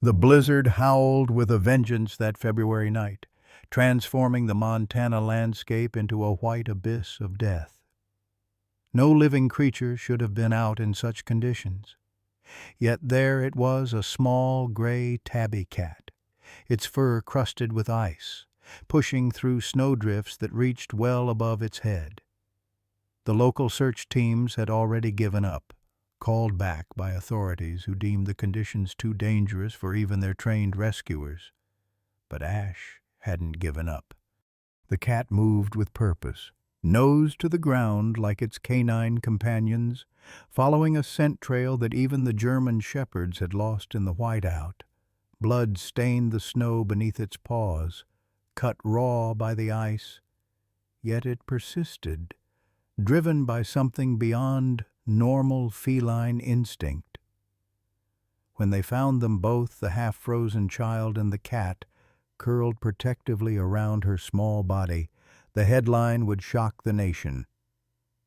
The blizzard howled with a vengeance that February night, transforming the Montana landscape into a white abyss of death. No living creature should have been out in such conditions. Yet there it was, a small gray tabby cat, its fur crusted with ice, pushing through snowdrifts that reached well above its head. The local search teams had already given up, called back by authorities who deemed the conditions too dangerous for even their trained rescuers. But Ash hadn't given up. The cat moved with purpose, nose to the ground like its canine companions, following a scent trail that even the German shepherds had lost in the whiteout. Blood stained the snow beneath its paws, cut raw by the ice, yet it persisted, driven by something beyond normal feline instinct. When they found them both, the half-frozen child and the cat, curled protectively around her small body, the headline would shock the nation.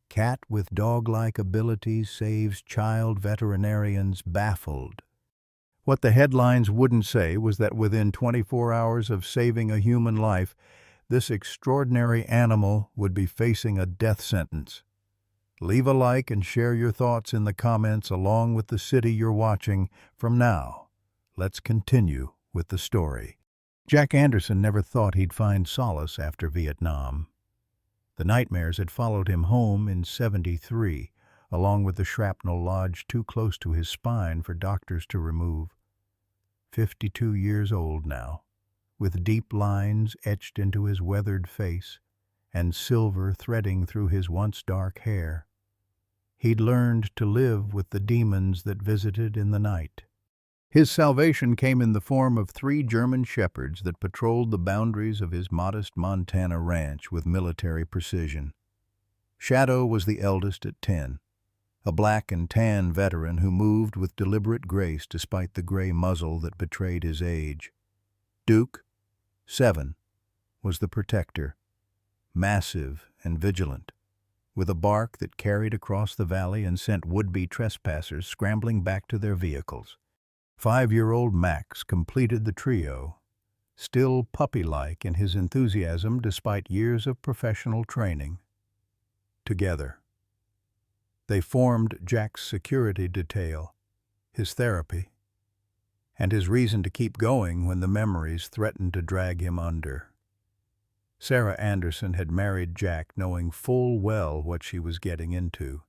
Cat with dog-like abilities saves child, veterinarians baffled. What the headlines wouldn't say was that within 24 hours of saving a human life, this extraordinary animal would be facing a death sentence. Leave a like and share your thoughts in the comments along with the city you're watching from now. Let's continue with the story. Jack Anderson never thought he'd find solace after Vietnam. The nightmares had followed him home in '73, along with the shrapnel lodged too close to his spine for doctors to remove. 52 years old now, with deep lines etched into his weathered face and silver threading through his once dark hair. He'd learned to live with the demons that visited in the night. His salvation came in the form of 3 German shepherds that patrolled the boundaries of his modest Montana ranch with military precision. Shadow was the eldest at 10, a black and tan veteran who moved with deliberate grace despite the gray muzzle that betrayed his age. Duke, 7, was the protector, massive and vigilant, with a bark that carried across the valley and sent would-be trespassers scrambling back to their vehicles. 5-year-old Max completed the trio, still puppy-like in his enthusiasm despite years of professional training. Together, they formed Jack's security detail, his therapy, and his reason to keep going when the memories threatened to drag him under. Sarah Anderson had married Jack knowing full well what she was getting into.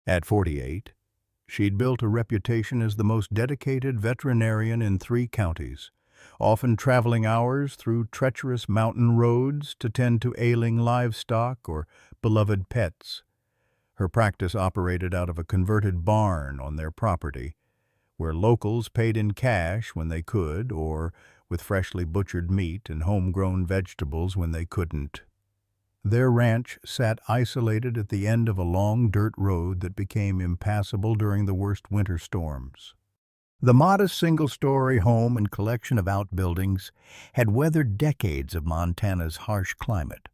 At 48, she'd built a reputation as the most dedicated veterinarian in 3 counties, often traveling hours through treacherous mountain roads to tend to ailing livestock or beloved pets. Her practice operated out of a converted barn on their property, where locals paid in cash when they could, or with freshly butchered meat and homegrown vegetables when they couldn't. Their ranch sat isolated at the end of a long dirt road that became impassable during the worst winter storms. The modest single-story home and collection of outbuildings had weathered decades of Montana's harsh climate,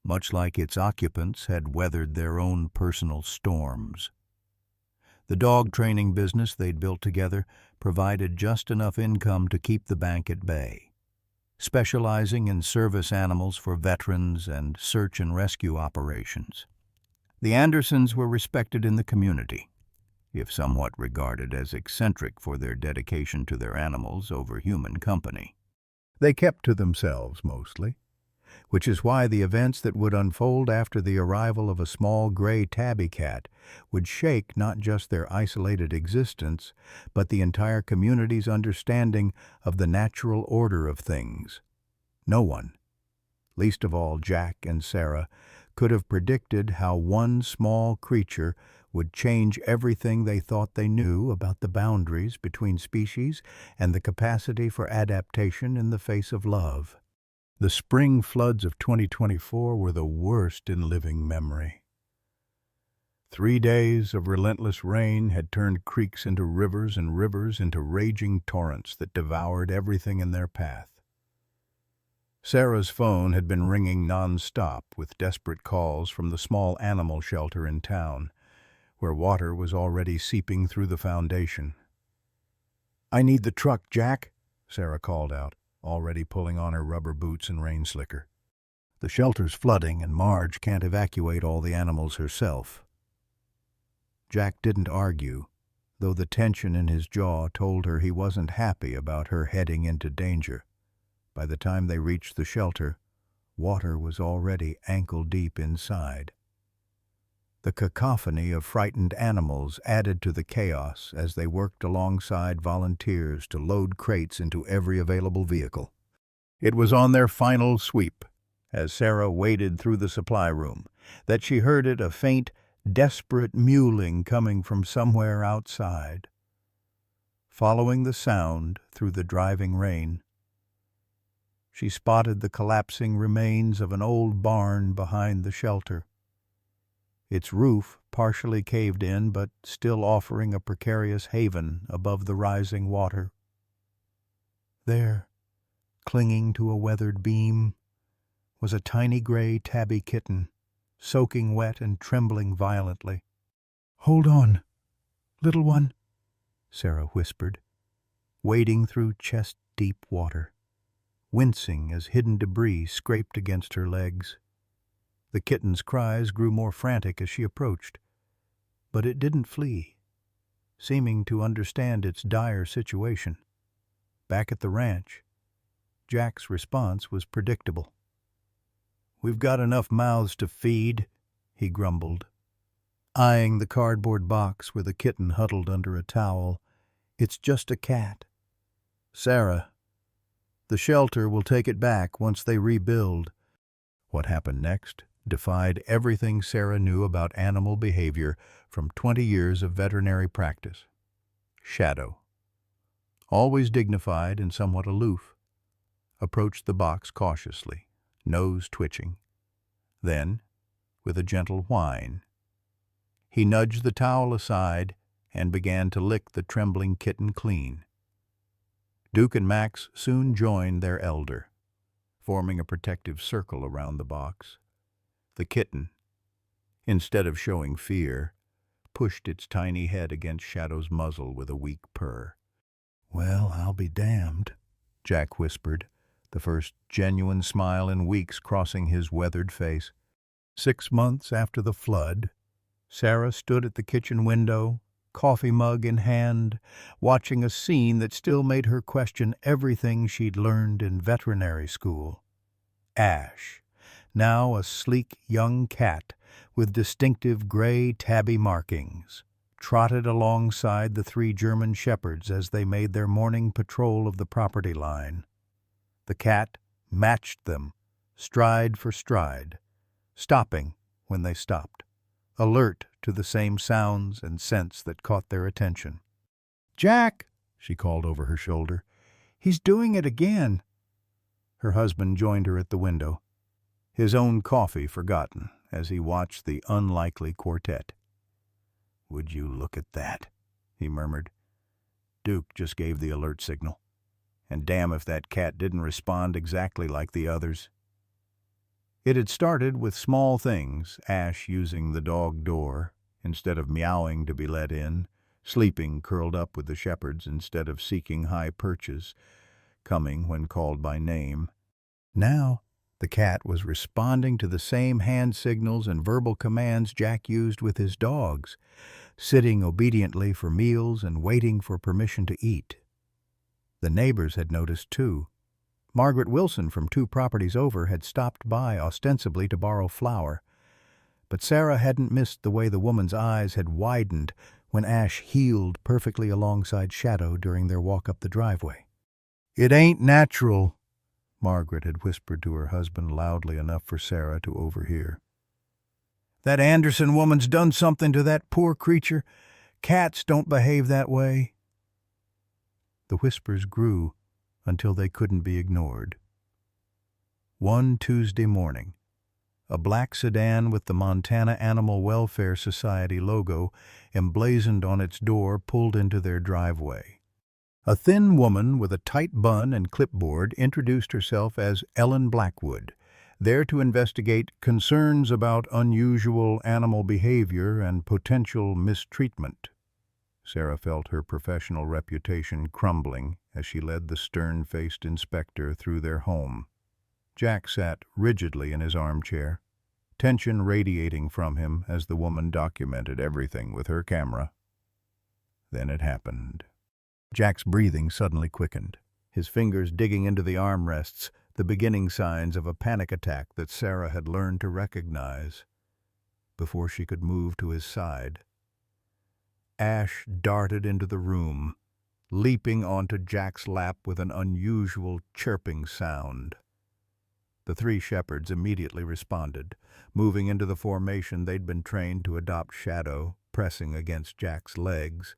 much like its occupants had weathered their own personal storms. The dog training business they'd built together provided just enough income to keep the bank at bay, specializing in service animals for veterans and search and rescue operations. The Andersons were respected in the community, if somewhat regarded as eccentric for their dedication to their animals over human company. They kept to themselves mostly, which is why the events that would unfold after the arrival of a small gray tabby cat would shake not just their isolated existence, but the entire community's understanding of the natural order of things. No one, least of all Jack and Sarah, could have predicted how one small creature would change everything they thought they knew about the boundaries between species and the capacity for adaptation in the face of love. The spring floods of 2024 were the worst in living memory. 3 days of relentless rain had turned creeks into rivers and rivers into raging torrents that devoured everything in their path. Sarah's phone had been ringing non-stop with desperate calls from the small animal shelter in town, where water was already seeping through the foundation. "I need the truck, Jack," Sarah called out, already pulling on her rubber boots and rain slicker. "The shelter's flooding and Marge can't evacuate all the animals herself." Jack didn't argue, though the tension in his jaw told her he wasn't happy about her heading into danger. By the time they reached the shelter, water was already ankle-deep inside. The cacophony of frightened animals added to the chaos as they worked alongside volunteers to load crates into every available vehicle. It was on their final sweep, as Sarah waded through the supply room, that she heard a faint, desperate mewling coming from somewhere outside. Following the sound through the driving rain, she spotted the collapsing remains of an old barn behind the shelter, its roof partially caved in but still offering a precarious haven above the rising water. There, clinging to a weathered beam, was a tiny gray tabby kitten, soaking wet and trembling violently. "Hold on, little one," Sarah whispered, wading through chest-deep water, wincing as hidden debris scraped against her legs. The kitten's cries grew more frantic as she approached, but it didn't flee, seeming to understand its dire situation. Back at the ranch, Jack's response was predictable. "We've got enough mouths to feed," he grumbled, eyeing the cardboard box where the kitten huddled under a towel. "It's just a cat. Sarah, the shelter will take it back once they rebuild." What happened next defied everything Sarah knew about animal behavior from 20 years of veterinary practice. Shadow, always dignified and somewhat aloof, approached the box cautiously, nose twitching. Then, with a gentle whine, he nudged the towel aside and began to lick the trembling kitten clean. Duke and Max soon joined their elder, forming a protective circle around the box. The kitten, instead of showing fear, pushed its tiny head against Shadow's muzzle with a weak purr. "Well, I'll be damned," Jack whispered, the first genuine smile in weeks crossing his weathered face. 6 months after the flood, Sarah stood at the kitchen window, coffee mug in hand, watching a scene that still made her question everything she'd learned in veterinary school. Ash, now a sleek young cat with distinctive gray tabby markings, trotted alongside the 3 German shepherds as they made their morning patrol of the property line. The cat matched them, stride for stride, stopping when they stopped, alert to the same sounds and scents that caught their attention. "Jack," she called over her shoulder, "he's doing it again." Her husband joined her at the window, his own coffee forgotten as he watched the unlikely quartet. "Would you look at that?" he murmured. "Duke just gave the alert signal, and damn if that cat didn't respond exactly like the others." It had started with small things, Ash using the dog door instead of meowing to be let in, sleeping curled up with the shepherds instead of seeking high perches, coming when called by name. Now, the cat was responding to the same hand signals and verbal commands Jack used with his dogs, sitting obediently for meals and waiting for permission to eat. The neighbors had noticed, too. Margaret Wilson from 2 properties over had stopped by ostensibly to borrow flour, but Sarah hadn't missed the way the woman's eyes had widened when Ash heeled perfectly alongside Shadow during their walk up the driveway. "It ain't natural," Margaret had whispered to her husband loudly enough for Sarah to overhear. "That Anderson woman's done something to that poor creature. Cats don't behave that way." The whispers grew until they couldn't be ignored. One Tuesday morning, a black sedan with the Montana Animal Welfare Society logo emblazoned on its door pulled into their driveway. A thin woman with a tight bun and clipboard introduced herself as Ellen Blackwood, there to investigate concerns about unusual animal behavior and potential mistreatment. Sarah felt her professional reputation crumbling as she led the stern-faced inspector through their home. Jack sat rigidly in his armchair, tension radiating from him as the woman documented everything with her camera. Then it happened. Jack's breathing suddenly quickened, his fingers digging into the armrests, the beginning signs of a panic attack that Sarah had learned to recognize. Before she could move to his side, Ash darted into the room, leaping onto Jack's lap with an unusual chirping sound. The three shepherds immediately responded, moving into the formation they'd been trained to adopt: Shadow pressing against Jack's legs,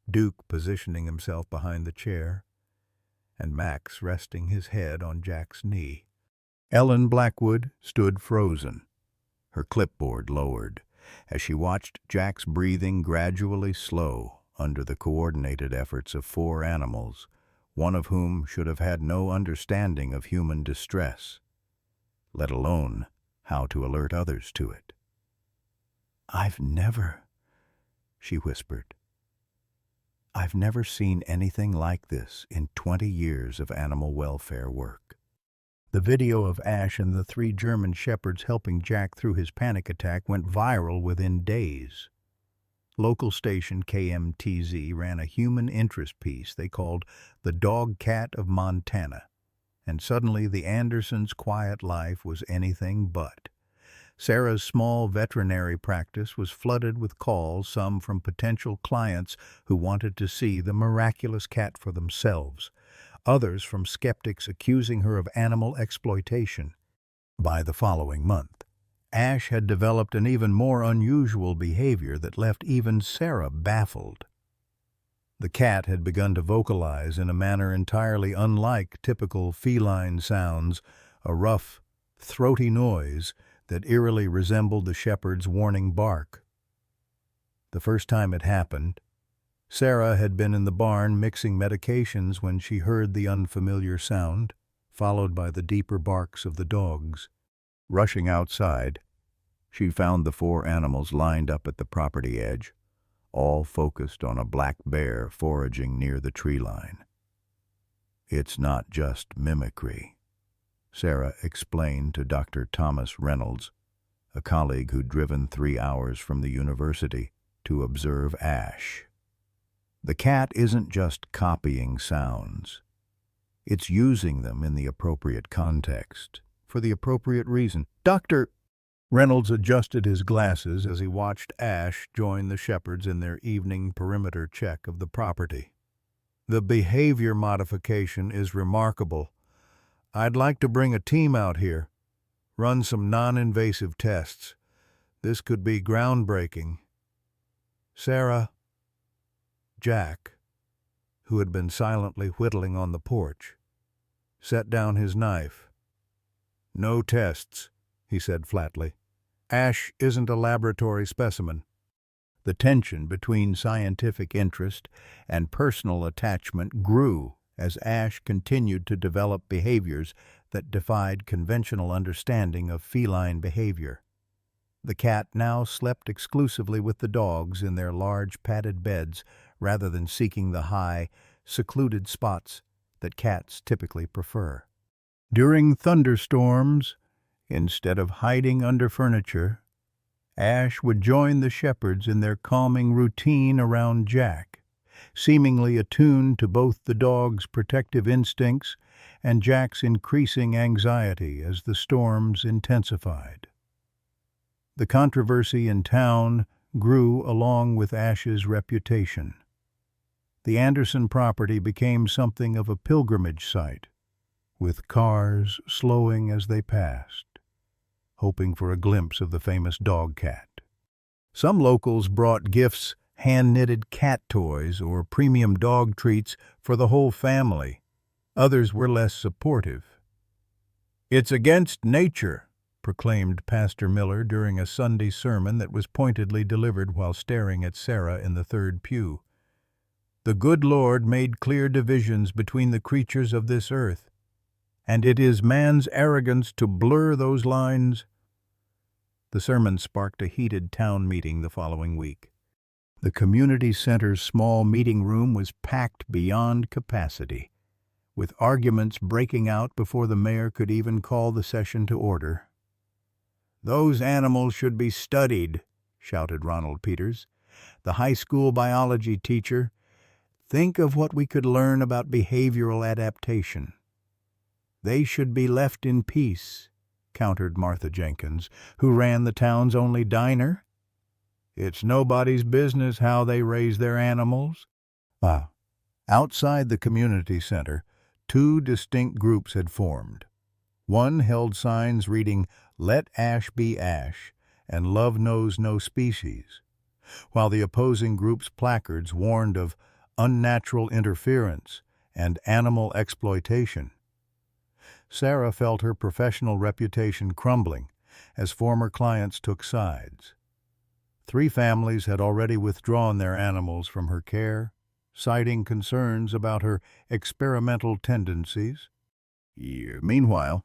Duke positioning himself behind the chair, and Max resting his head on Jack's knee. Ellen Blackwood stood frozen, her clipboard lowered, as she watched Jack's breathing gradually slow under the coordinated efforts of 4 animals, one of whom should have had no understanding of human distress, let alone how to alert others to it. "I've never," she whispered, "I've never seen anything like this in 20 years of animal welfare work." The video of Ash and the 3 German shepherds helping Jack through his panic attack went viral within days. Local station KMTZ ran a human interest piece they called "The Dog Cat of Montana," and suddenly the Andersons' quiet life was anything but. Sarah's small veterinary practice was flooded with calls, some from potential clients who wanted to see the miraculous cat for themselves, others from skeptics accusing her of animal exploitation. By the following month, Ash had developed an even more unusual behavior that left even Sarah baffled. The cat had begun to vocalize in a manner entirely unlike typical feline sounds, a rough, throaty noise that eerily resembled the shepherd's warning bark. The first time it happened, Sarah had been in the barn mixing medications when she heard the unfamiliar sound, followed by the deeper barks of the dogs. Rushing outside, she found the 4 animals lined up at the property edge, all focused on a black bear foraging near the tree line. "It's not just mimicry," Sarah explained to Dr. Thomas Reynolds, a colleague who'd driven 3 hours from the university to observe Ash. "The cat isn't just copying sounds. It's using them in the appropriate context, for the appropriate reason." Dr. Reynolds adjusted his glasses as he watched Ash join the shepherds in their evening perimeter check of the property. "The behavior modification is remarkable. I'd like to bring a team out here, run some non-invasive tests. This could be groundbreaking." Sarah, Jack, who had been silently whittling on the porch, set down his knife. "No tests," he said flatly. "Ash isn't a laboratory specimen." The tension between scientific interest and personal attachment grew as Ash continued to develop behaviors that defied conventional understanding of feline behavior. The cat now slept exclusively with the dogs in their large padded beds rather than seeking the high, secluded spots that cats typically prefer. During thunderstorms, instead of hiding under furniture, Ash would join the shepherds in their calming routine around Jack, seemingly attuned to both the dog's protective instincts and Jack's increasing anxiety as the storms intensified. The controversy in town grew along with Ash's reputation. The Anderson property became something of a pilgrimage site, with cars slowing as they passed, hoping for a glimpse of the famous dog cat. Some locals brought gifts, hand-knitted cat toys, or premium dog treats for the whole family. Others were less supportive. "It's against nature," proclaimed Pastor Miller during a Sunday sermon that was pointedly delivered while staring at Sarah in the third pew. "The good Lord made clear divisions between the creatures of this earth, and it is man's arrogance to blur those lines." The sermon sparked a heated town meeting the following week. The community center's small meeting room was packed beyond capacity, with arguments breaking out before the mayor could even call the session to order. "Those animals should be studied," shouted Ronald Peters, the high school biology teacher. "Think of what we could learn about behavioral adaptation." "They should be left in peace," countered Martha Jenkins, who ran the town's only diner. "It's nobody's business how they raise their animals." Outside the community center, two distinct groups had formed. One held signs reading, "Let ash be ash," and "Love knows no species," while the opposing group's placards warned of unnatural interference and animal exploitation. Sarah felt her professional reputation crumbling as former clients took sides. 3 families had already withdrawn their animals from her care, citing concerns about her experimental tendencies. Meanwhile,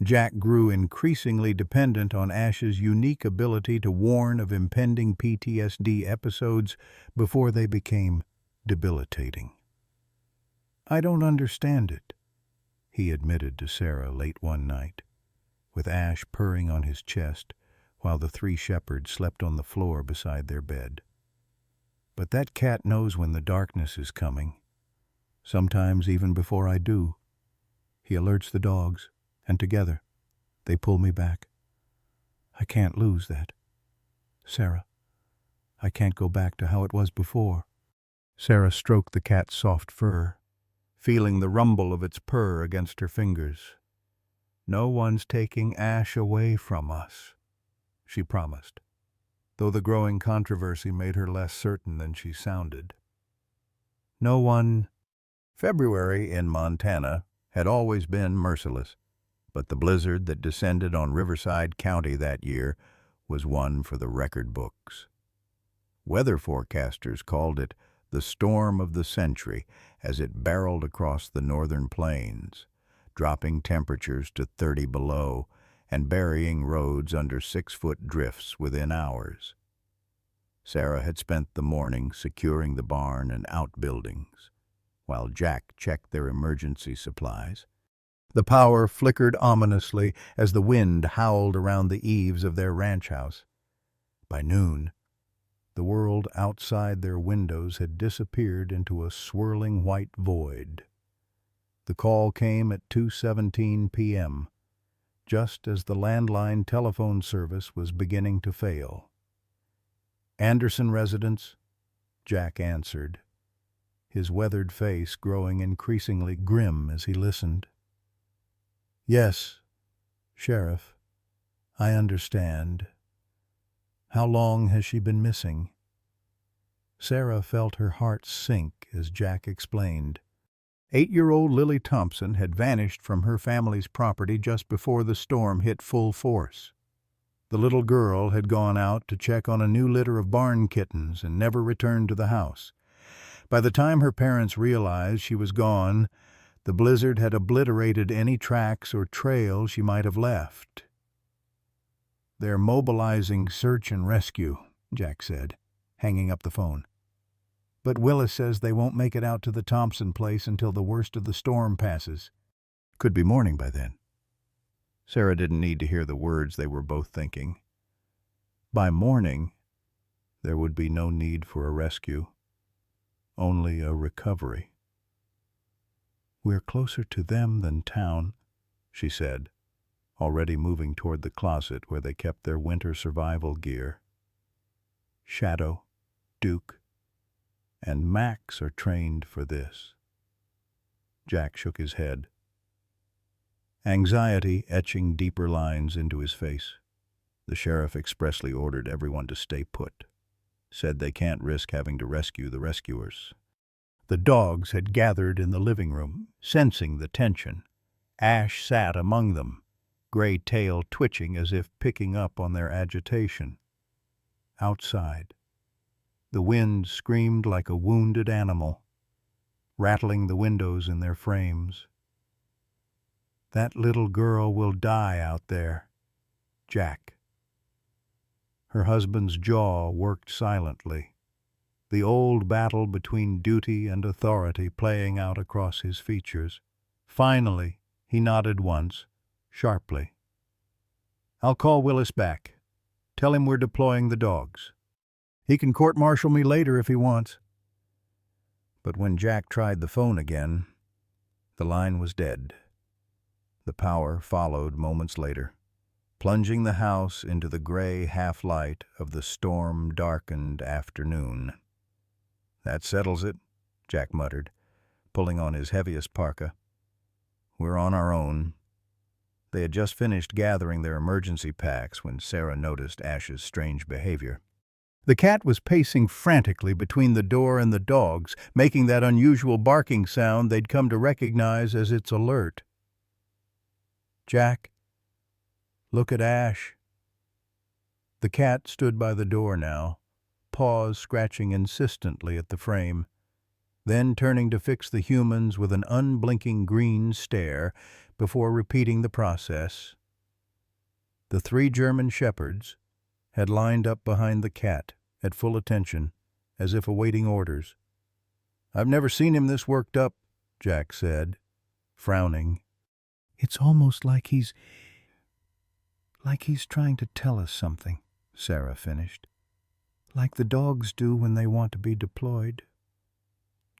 Jack grew increasingly dependent on Ash's unique ability to warn of impending PTSD episodes before they became debilitating. "I don't understand it," he admitted to Sarah late one night, with Ash purring on his chest while the 3 shepherds slept on the floor beside their bed. "But that cat knows when the darkness is coming, sometimes even before I do. He alerts the dogs, and together they pull me back. I can't lose that. Sarah, I can't go back to how it was before." Sarah stroked the cat's soft fur, feeling the rumble of its purr against her fingers. "No one's taking Ash away from us," she promised, though the growing controversy made her less certain than she sounded. No one. February in Montana had always been merciless, but the blizzard that descended on Riverside County that year was one for the record books. Weather forecasters called it the storm of the century as it barreled across the northern plains, dropping temperatures to 30 below and burying roads under 6-foot drifts within hours. Sarah had spent the morning securing the barn and outbuildings, while Jack checked their emergency supplies. The power flickered ominously as the wind howled around the eaves of their ranch house. By noon, the world outside their windows had disappeared into a swirling white void. The call came at 2:17 p.m., just as the landline telephone service was beginning to fail. "Anderson residence?" Jack answered, his weathered face growing increasingly grim as he listened. "Yes, Sheriff. I understand. How long has she been missing?" Sarah felt her heart sink as Jack explained. 8-year-old Lily Thompson had vanished from her family's property just before the storm hit full force. The little girl had gone out to check on a new litter of barn kittens and never returned to the house. By the time her parents realized she was gone, the blizzard had obliterated any tracks or trail she might have left. "They're mobilizing search and rescue," Jack said, hanging up the phone. "But Willis says they won't make it out to the Thompson place until the worst of the storm passes. Could be morning by then." Sarah didn't need to hear the words they were both thinking. By morning, there would be no need for a rescue, only a recovery. "We're closer to them than town," she said, already moving toward the closet where they kept their winter survival gear. "Shadow, Duke, and Max are trained for this." Jack shook his head, anxiety etching deeper lines into his face. The sheriff expressly ordered everyone to stay put, said they can't risk having to rescue the rescuers. The dogs had gathered in the living room, sensing the tension. Ash sat among them, gray tail twitching as if picking up on their agitation. Outside, the wind screamed like a wounded animal, rattling the windows in their frames. "That little girl will die out there, Jack." Her husband's jaw worked silently, the old battle between duty and authority playing out across his features. Finally, he nodded once, sharply. "I'll call Willis back. Tell him we're deploying the dogs. He can court-martial me later if he wants." But when Jack tried the phone again, the line was dead. The power followed moments later, plunging the house into the gray half-light of the storm-darkened afternoon. "That settles it," Jack muttered, pulling on his heaviest parka. "We're on our own." They had just finished gathering their emergency packs when Sarah noticed Ash's strange behavior. The cat was pacing frantically between the door and the dogs, making that unusual barking sound they'd come to recognize as its alert. "Jack, look at Ash." The cat stood by the door now, paws scratching insistently at the frame, then turning to fix the humans with an unblinking green stare before repeating the process. The 3 German shepherds had lined up behind the cat at full attention, as if awaiting orders. "I've never seen him this worked up," Jack said, frowning. "It's almost like he's trying to tell us something," Sarah finished. "Like the dogs do when they want to be deployed."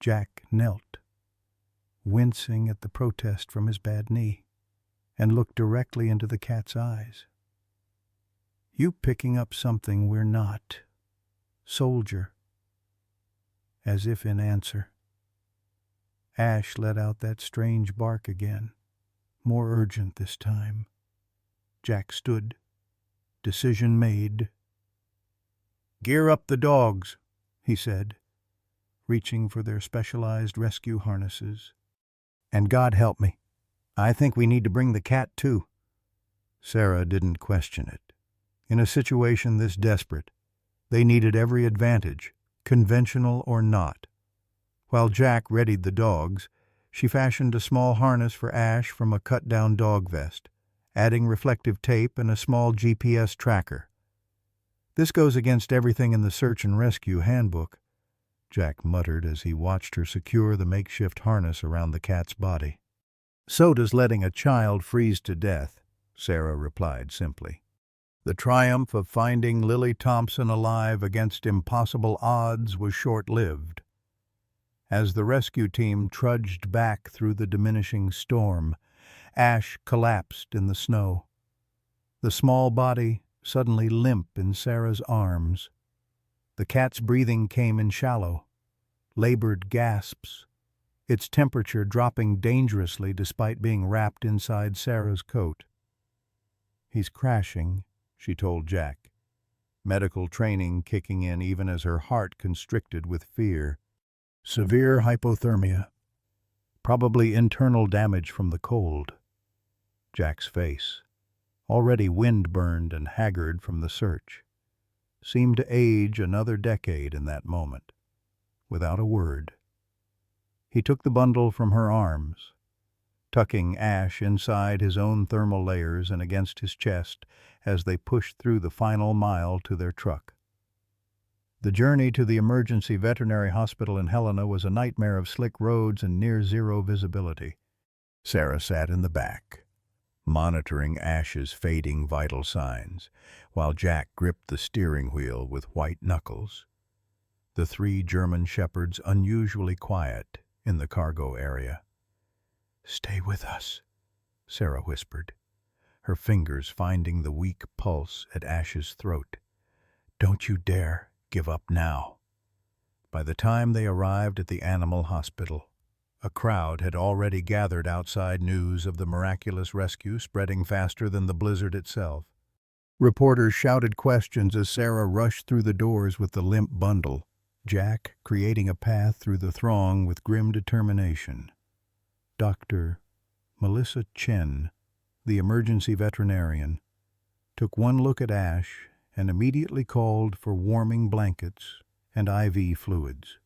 Jack knelt, wincing at the protest from his bad knee, and looked directly into the cat's eyes. "You picking up something we're not, soldier?" As if in answer, Ash let out that strange bark again, more urgent this time. Jack stood, decision made. "Gear up the dogs," he said, reaching for their specialized rescue harnesses. "And God help me, I think we need to bring the cat too." Sarah didn't question it. In a situation this desperate, they needed every advantage, conventional or not. While Jack readied the dogs, she fashioned a small harness for Ash from a cut-down dog vest, adding reflective tape and a small GPS tracker. "This goes against everything in the search and rescue handbook," Jack muttered as he watched her secure the makeshift harness around the cat's body. "So does letting a child freeze to death," Sarah replied simply. The triumph of finding Lily Thompson alive against impossible odds was short-lived. As the rescue team trudged back through the diminishing storm, Ash collapsed in the snow, the small body suddenly limp in Sarah's arms. The cat's breathing came in shallow, labored gasps, its temperature dropping dangerously despite being wrapped inside Sarah's coat. "He's crashing," she told Jack, medical training kicking in even as her heart constricted with fear. "Severe hypothermia. Probably internal damage from the cold." Jack's face, already wind-burned and haggard from the search, seemed to age another decade in that moment. Without a word, he took the bundle from her arms, tucking Ash inside his own thermal layers and against his chest as they pushed through the final mile to their truck. The journey to the emergency veterinary hospital in Helena was a nightmare of slick roads and near-zero visibility. Sarah sat in the back, monitoring Ash's fading vital signs, while Jack gripped the steering wheel with white knuckles. The 3 German shepherds unusually quiet in the cargo area. "Stay with us," Sarah whispered, her fingers finding the weak pulse at Ash's throat. "Don't you dare give up now." By the time they arrived at the animal hospital, a crowd had already gathered outside, news of the miraculous rescue spreading faster than the blizzard itself. Reporters shouted questions as Sarah rushed through the doors with the limp bundle, Jack creating a path through the throng with grim determination. Dr. Melissa Chen, the emergency veterinarian, took one look at Ash and immediately called for warming blankets and IV fluids.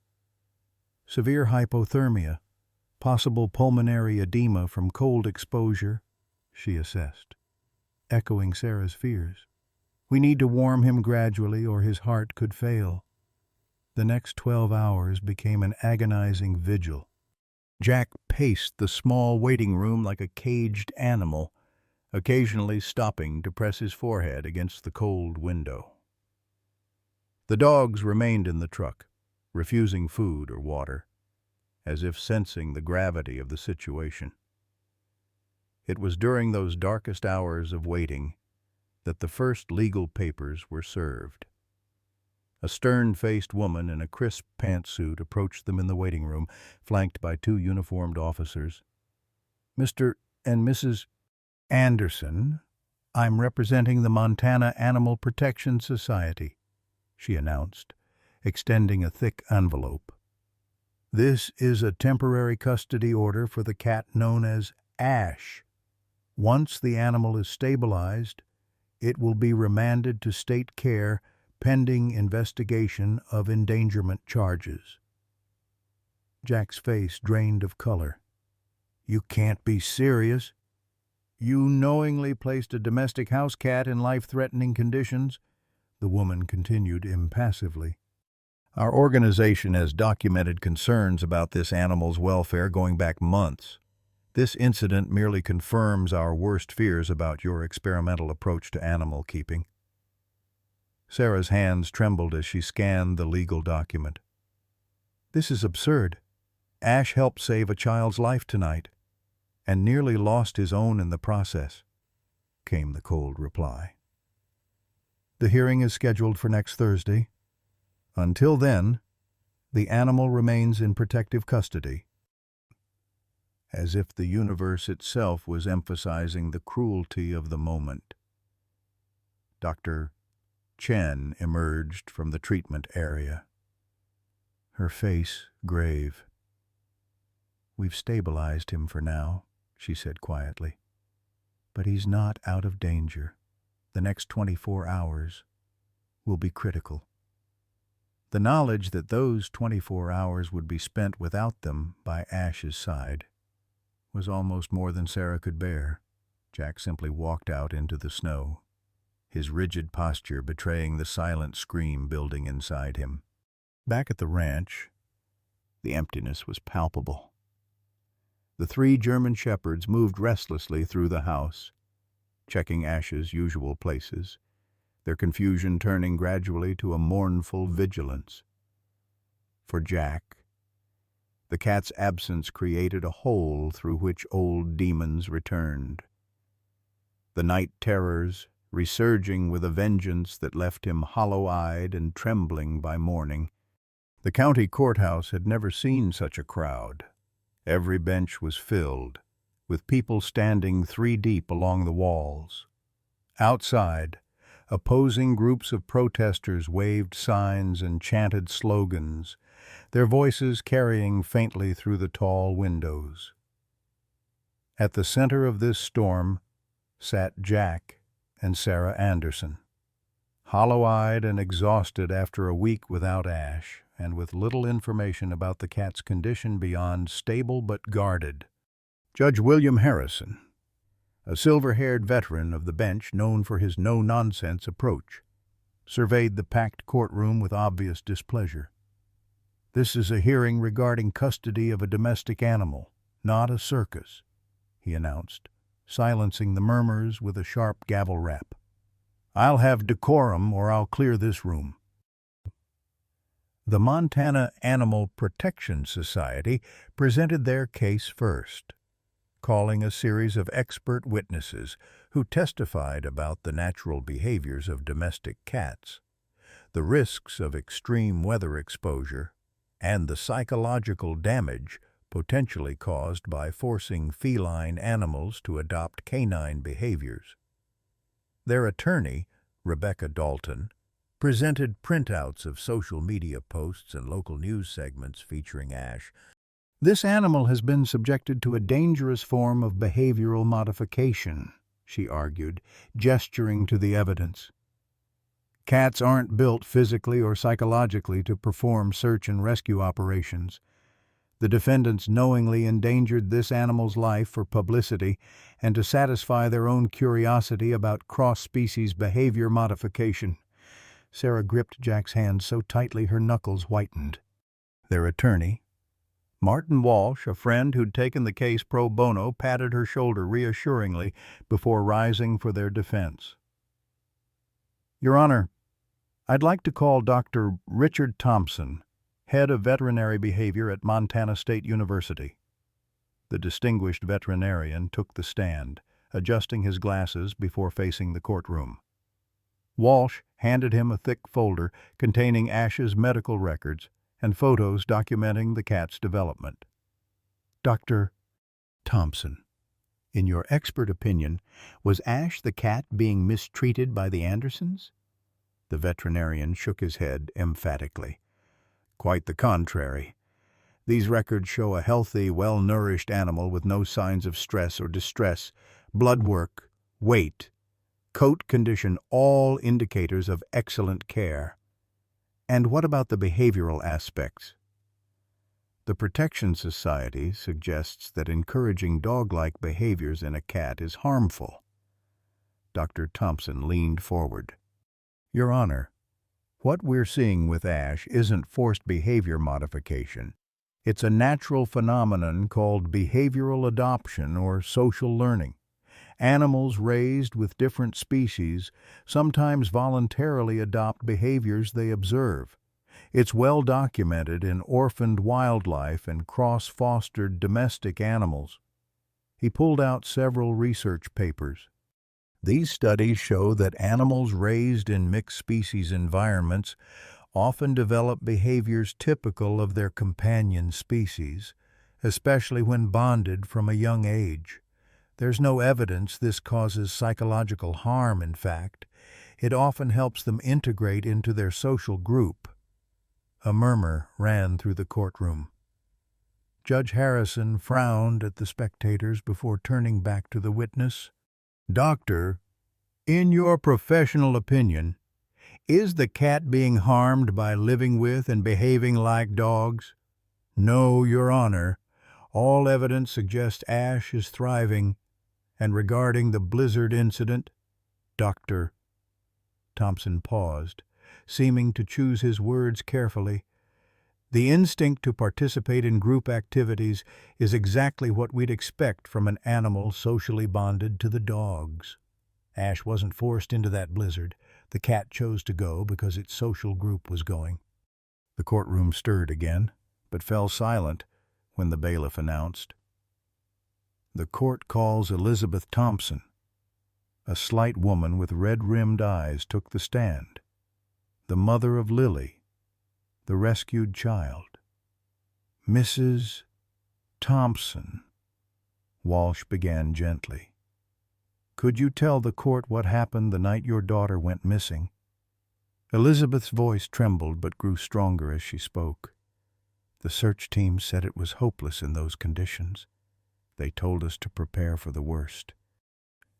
"Severe hypothermia, possible pulmonary edema from cold exposure," she assessed, echoing Sarah's fears. "We need to warm him gradually or his heart could fail." The next 12 hours became an agonizing vigil. Jack paced the small waiting room like a caged animal, occasionally stopping to press his forehead against the cold window. The dogs remained in the truck, refusing food or water, as if sensing the gravity of the situation. It was during those darkest hours of waiting that the first legal papers were served. A stern-faced woman in a crisp pantsuit approached them in the waiting room, flanked by 2 uniformed officers. "Mr. and Mrs. Anderson, I'm representing the Montana Animal Protection Society," she announced, extending a thick envelope. "This is a temporary custody order for the cat known as Ash. Once the animal is stabilized, it will be remanded to state care pending investigation of endangerment charges." Jack's face drained of color. "You can't be serious. You knowingly placed a domestic house cat in life-threatening conditions," the woman continued impassively. "Our organization has documented concerns about this animal's welfare going back months. This incident merely confirms our worst fears about your experimental approach to animal keeping." Sarah's hands trembled as she scanned the legal document. "This is absurd. Ash helped save a child's life tonight, and nearly lost his own in the process," came the cold reply. "The hearing is scheduled for next Thursday. Until then, the animal remains in protective custody." As if the universe itself was emphasizing the cruelty of the moment. Dr. Chen emerged from the treatment area, her face grave. "We've stabilized him for now," she said quietly. "But he's not out of danger. The next 24 hours will be critical." The knowledge that those 24 hours would be spent without them by Ash's side was almost more than Sarah could bear. Jack simply walked out into the snow, his rigid posture betraying the silent scream building inside him. Back at the ranch, the emptiness was palpable. The 3 German shepherds moved restlessly through the house, checking Ash's usual places, their confusion turning gradually to a mournful vigilance. For Jack, the cat's absence created a hole through which old demons returned. The night terrors resurging with a vengeance that left him hollow-eyed and trembling by morning. The county courthouse had never seen such a crowd. Every bench was filled, with people standing 3 deep along the walls. Outside, opposing groups of protesters waved signs and chanted slogans, their voices carrying faintly through the tall windows. At the center of this storm sat Jack and Sarah Anderson, hollow-eyed and exhausted after a week without Ash, and with little information about the cat's condition beyond stable but guarded. Judge William Harrison, a silver-haired veteran of the bench known for his no-nonsense approach, surveyed the packed courtroom with obvious displeasure. "This is a hearing regarding custody of a domestic animal, not a circus," he announced, silencing the murmurs with a sharp gavel rap. "I'll have decorum or I'll clear this room." The Montana Animal Protection Society presented their case first, calling a series of expert witnesses who testified about the natural behaviors of domestic cats, the risks of extreme weather exposure, and the psychological damage potentially caused by forcing feline animals to adopt canine behaviors. Their attorney, Rebecca Dalton, presented printouts of social media posts and local news segments featuring Ash. "This animal has been subjected to a dangerous form of behavioral modification," she argued, gesturing to the evidence. "Cats aren't built physically or psychologically to perform search and rescue operations. The defendants knowingly endangered this animal's life for publicity and to satisfy their own curiosity about cross-species behavior modification. Sarah gripped Jack's hand so tightly her knuckles whitened. Their attorney, Martin Walsh, a friend who'd taken the case pro bono, patted her shoulder reassuringly before rising for their defense. Your Honor, I'd like to call Dr. Richard Thompson, head of veterinary behavior at Montana State University. The distinguished veterinarian took the stand, adjusting his glasses before facing the courtroom. Walsh handed him a thick folder containing Ash's medical records and photos documenting the cat's development. Dr. Thompson, in your expert opinion, was Ash the cat being mistreated by the Andersons? The veterinarian shook his head emphatically. Quite the contrary. These records show a healthy, well-nourished animal with no signs of stress or distress, blood work, weight, coat condition, all indicators of excellent care. And what about the behavioral aspects? The Protection Society suggests that encouraging dog-like behaviors in a cat is harmful. Dr. Thompson leaned forward. Your Honor, what we're seeing with Ash isn't forced behavior modification. It's a natural phenomenon called behavioral adoption or social learning. Animals raised with different species sometimes voluntarily adopt behaviors they observe. It's well documented in orphaned wildlife and cross-fostered domestic animals. He pulled out several research papers. These studies show that animals raised in mixed-species environments often develop behaviors typical of their companion species, especially when bonded from a young age. There's no evidence this causes psychological harm, in fact. It often helps them integrate into their social group. A murmur ran through the courtroom. Judge Harrison frowned at the spectators before turning back to the witness. Doctor, in your professional opinion, is the cat being harmed by living with and behaving like dogs? No, Your Honor. All evidence suggests Ash is thriving. And regarding the blizzard incident, Dr. Thompson paused, seeming to choose his words carefully. The instinct to participate in group activities is exactly what we'd expect from an animal socially bonded to the dogs. Ash wasn't forced into that blizzard. The cat chose to go because its social group was going. The courtroom stirred again, but fell silent when the bailiff announced, "The court calls Elizabeth Thompson." A slight woman with red-rimmed eyes took the stand. The mother of Lily, the rescued child. Mrs. Thompson, Walsh began gently. Could you tell the court what happened the night your daughter went missing? Elizabeth's voice trembled but grew stronger as she spoke. The search team said it was hopeless in those conditions. They told us to prepare for the worst.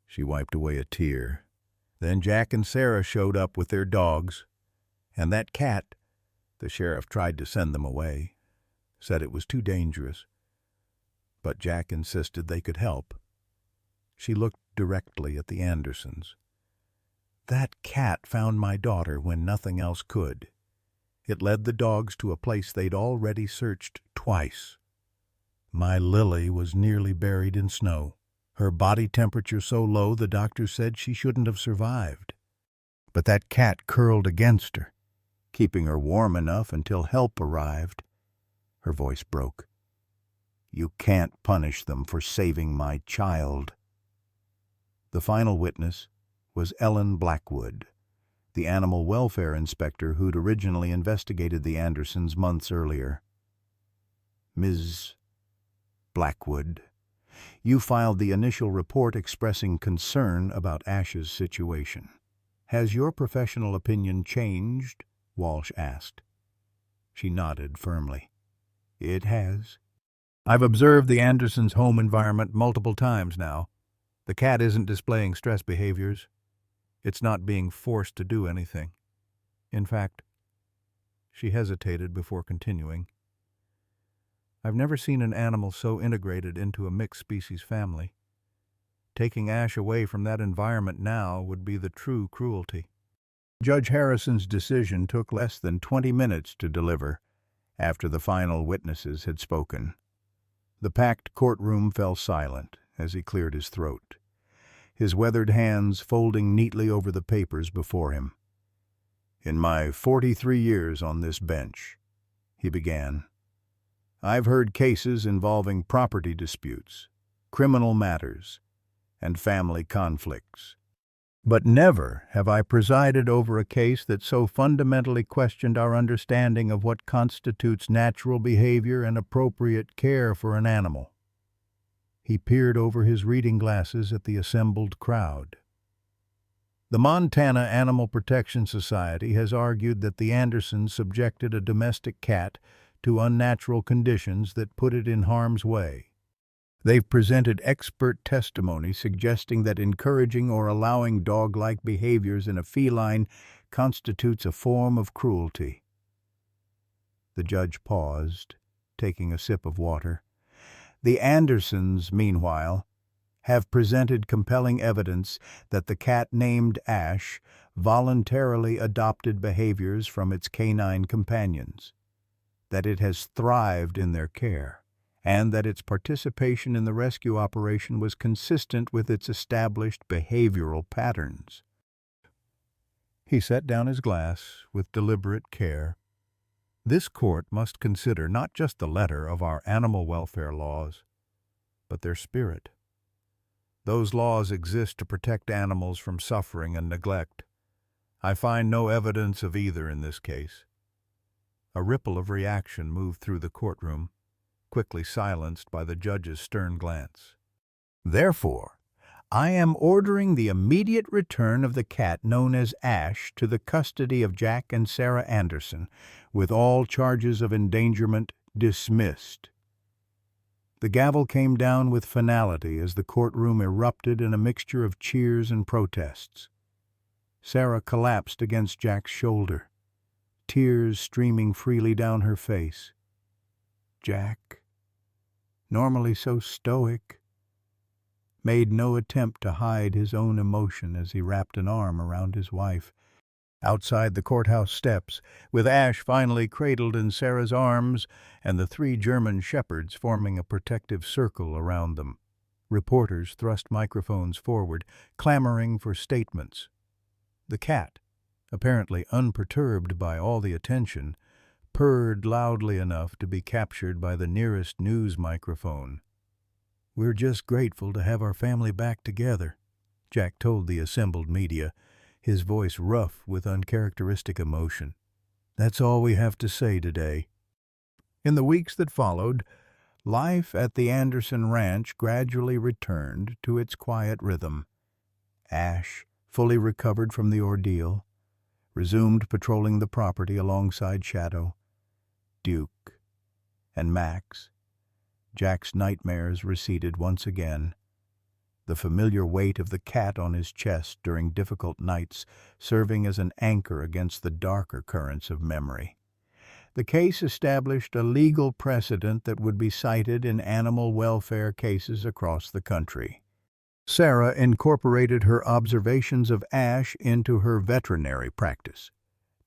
She wiped away a tear. Then Jack and Sarah showed up with their dogs. And that cat, the sheriff tried to send them away, said it was too dangerous. But Jack insisted they could help. She looked directly at the Andersons. That cat found my daughter when nothing else could. It led the dogs to a place they'd already searched twice. My Lily was nearly buried in snow. Her body temperature so low the doctor said she shouldn't have survived. But that cat curled against her, keeping her warm enough until help arrived. Her voice broke. You can't punish them for saving my child. The final witness was Ellen Blackwood, the animal welfare inspector who'd originally investigated the Andersons months earlier. Ms. Blackwood, you filed the initial report expressing concern about Ash's situation. Has your professional opinion changed? Walsh asked. She nodded firmly. It has. I've observed the Andersons' home environment multiple times now. The cat isn't displaying stress behaviors. It's not being forced to do anything. In fact, she hesitated before continuing. I've never seen an animal so integrated into a mixed-species family. Taking Ash away from that environment now would be the true cruelty. Judge Harrison's decision took less than 20 minutes to deliver after the final witnesses had spoken. The packed courtroom fell silent as he cleared his throat, his weathered hands folding neatly over the papers before him. "In my 43 years on this bench," he began, "I've heard cases involving property disputes, criminal matters, and family conflicts. But never have I presided over a case that so fundamentally questioned our understanding of what constitutes natural behavior and appropriate care for an animal." He peered over his reading glasses at the assembled crowd. The Montana Animal Protection Society has argued that the Andersons subjected a domestic cat to unnatural conditions that put it in harm's way. They've presented expert testimony suggesting that encouraging or allowing dog-like behaviors in a feline constitutes a form of cruelty. The judge paused, taking a sip of water. The Andersons, meanwhile, have presented compelling evidence that the cat named Ash voluntarily adopted behaviors from its canine companions, that it has thrived in their care, and that its participation in the rescue operation was consistent with its established behavioral patterns. He set down his glass with deliberate care. This court must consider not just the letter of our animal welfare laws, but their spirit. Those laws exist to protect animals from suffering and neglect. I find no evidence of either in this case. A ripple of reaction moved through the courtroom, quickly silenced by the judge's stern glance. "Therefore, I am ordering the immediate return of the cat known as Ash to the custody of Jack and Sarah Anderson, with all charges of endangerment dismissed." The gavel came down with finality as the courtroom erupted in a mixture of cheers and protests. Sarah collapsed against Jack's shoulder, tears streaming freely down her face. Jack, normally so stoic, made no attempt to hide his own emotion as he wrapped an arm around his wife. Outside the courthouse steps, with Ash finally cradled in Sarah's arms and the 3 German shepherds forming a protective circle around them, reporters thrust microphones forward, clamoring for statements. The cat, apparently unperturbed by all the attention, purred loudly enough to be captured by the nearest news microphone. "We're just grateful to have our family back together," Jack told the assembled media, his voice rough with uncharacteristic emotion. "That's all we have to say today." In the weeks that followed, life at the Anderson Ranch gradually returned to its quiet rhythm. Ash, fully recovered from the ordeal, resumed patrolling the property alongside Shadow, Duke, and Max. Jack's nightmares receded once again, the familiar weight of the cat on his chest during difficult nights serving as an anchor against the darker currents of memory. The case established a legal precedent that would be cited in animal welfare cases across the country. Sarah incorporated her observations of Ash into her veterinary practice,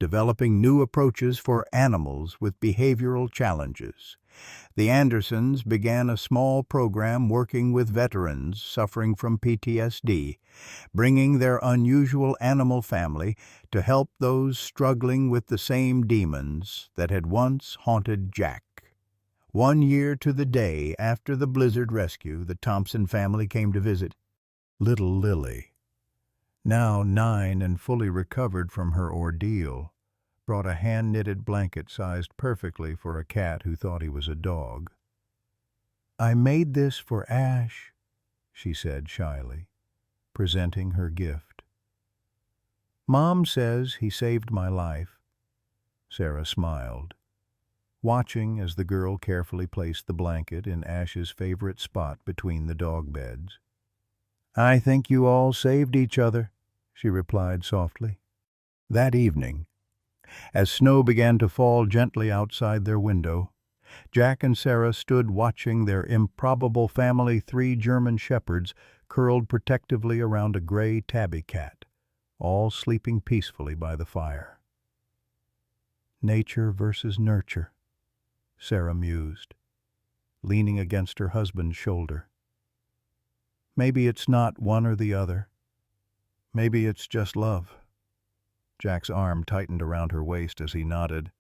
developing new approaches for animals with behavioral challenges. The Andersons began a small program working with veterans suffering from PTSD, bringing their unusual animal family to help those struggling with the same demons that had once haunted Jack. 1 year to the day after the blizzard rescue, the Thompson family came to visit. Little Lily, now 9 and fully recovered from her ordeal, brought a hand-knitted blanket sized perfectly for a cat who thought he was a dog. "I made this for Ash," she said shyly, presenting her gift. "Mom says he saved my life." Sarah smiled, watching as the girl carefully placed the blanket in Ash's favorite spot between the dog beds. "I think you all saved each other," she replied softly. That evening, as snow began to fall gently outside their window, Jack and Sarah stood watching their improbable family 3 German shepherds curled protectively around a gray tabby cat, all sleeping peacefully by the fire. Nature versus nurture, Sarah mused, leaning against her husband's shoulder. Maybe it's not one or the other. Maybe it's just love. Jack's arm tightened around her waist as he nodded.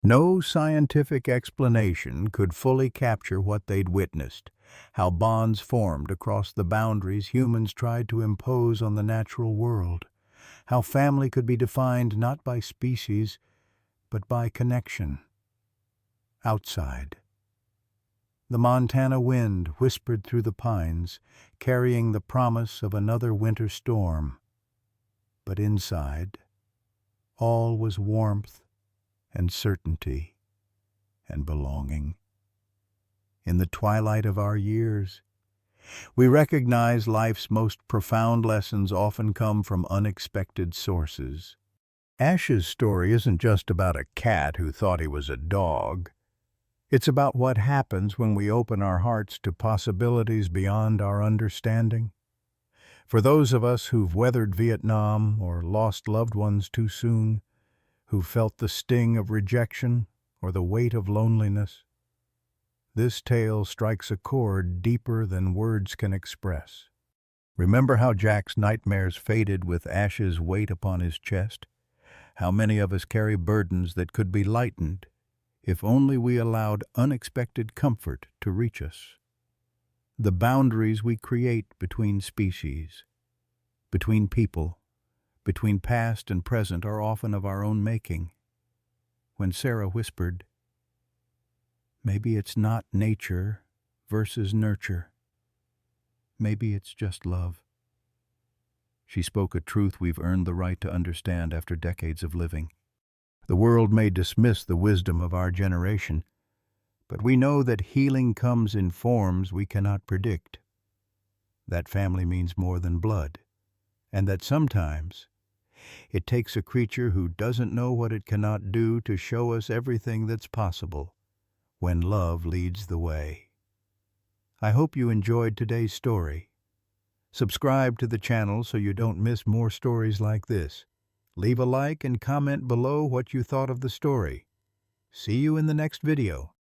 No scientific explanation could fully capture what they'd witnessed, how bonds formed across the boundaries humans tried to impose on the natural world, how family could be defined not by species, but by connection. Outside, the Montana wind whispered through the pines, carrying the promise of another winter storm. But inside, all was warmth and certainty and belonging. In the twilight of our years, we recognize life's most profound lessons often come from unexpected sources. Ash's story isn't just about a cat who thought he was a dog. It's about what happens when we open our hearts to possibilities beyond our understanding. For those of us who've weathered Vietnam or lost loved ones too soon, who felt the sting of rejection or the weight of loneliness, this tale strikes a chord deeper than words can express. Remember how Jack's nightmares faded with Ash's weight upon his chest? How many of us carry burdens that could be lightened if only we allowed unexpected comfort to reach us. The boundaries we create between species, between people, between past and present are often of our own making. When Sarah whispered, "Maybe it's not nature versus nurture. Maybe it's just love," she spoke a truth we've earned the right to understand after decades of living. The world may dismiss the wisdom of our generation, but we know that healing comes in forms we cannot predict, that family means more than blood, and that sometimes it takes a creature who doesn't know what it cannot do to show us everything that's possible when love leads the way. I hope you enjoyed today's story. Subscribe to the channel so you don't miss more stories like this. Leave a like and comment below what you thought of the story. See you in the next video.